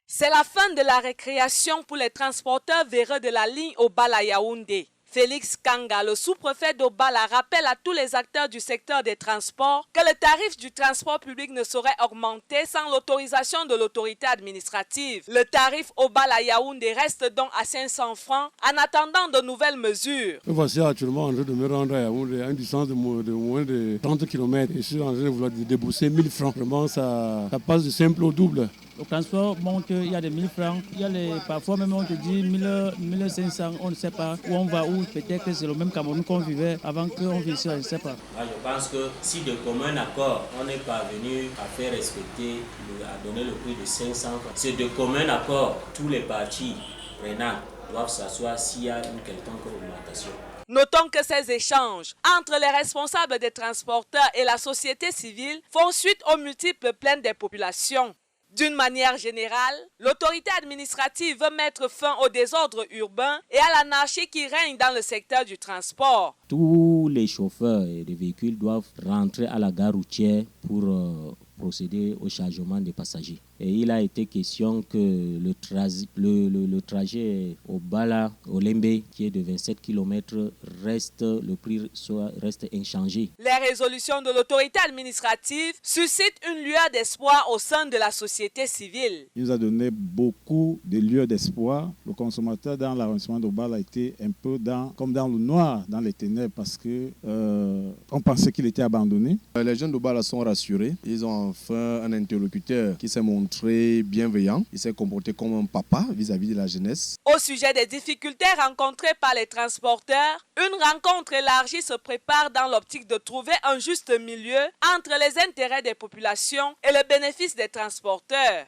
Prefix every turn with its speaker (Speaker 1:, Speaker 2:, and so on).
Speaker 1: C'est la fin de la récréation pour les transporteurs véreux de la ligne Obala-Yaoundé. Félix Kanga, le sous-préfet d'Obala, rappelle à tous les acteurs du secteur des transports que le tarif du transport public ne saurait augmenter sans l'autorisation de l'autorité administrative. Le tarif Obala-Yaoundé reste donc à 500 francs en attendant de nouvelles mesures.
Speaker 2: Voici actuellement en train de me rendre à Yaoundé à une distance de moins de 30 km. Je suis en train de vouloir débourser 1000 francs. Vraiment, ça passe du simple au double.
Speaker 3: Le transport monte, il y a des 1000 francs, il y a parfois même on te dit 1500, on ne sait pas où on va, où peut-être que c'est le même Cameroun qu'on vivait avant qu'on vive, je ne sais pas.
Speaker 4: Moi, je pense que si de commun accord, on n'est pas venu à faire respecter, à donner le prix de 500 francs, c'est de commun accord, tous les partis prenants doivent s'asseoir s'il y a une quelconque augmentation.
Speaker 1: Notons que ces échanges entre les responsables des transporteurs et la société civile font suite aux multiples plaintes des populations. D'une manière générale, l'autorité administrative veut mettre fin au désordre urbain et à l'anarchie qui règne dans le secteur du transport.
Speaker 4: Tous les chauffeurs de véhicules doivent rentrer à la gare routière pour procéder au chargement des passagers. Et il a été question que le trajet au Bala, au Lembe, qui est de 27 km, le prix reste inchangé.
Speaker 1: Les résolutions de l'autorité administrative suscitent une lueur d'espoir au sein de la société civile.
Speaker 5: Il nous a donné beaucoup de lueurs d'espoir. Le consommateur dans l'arrondissement d'Obala a été un peu comme dans le noir, dans les ténèbres, parce qu'on pensait qu'il était abandonné.
Speaker 6: Les jeunes d'Obala sont rassurés. Ils ont enfin un interlocuteur qui s'est montré bienveillant. Il s'est comporté comme un papa vis-à-vis de la jeunesse.
Speaker 1: Au sujet des difficultés rencontrées par les transporteurs, une rencontre élargie se prépare dans l'optique de trouver un juste milieu entre les intérêts des populations et le bénéfice des transporteurs.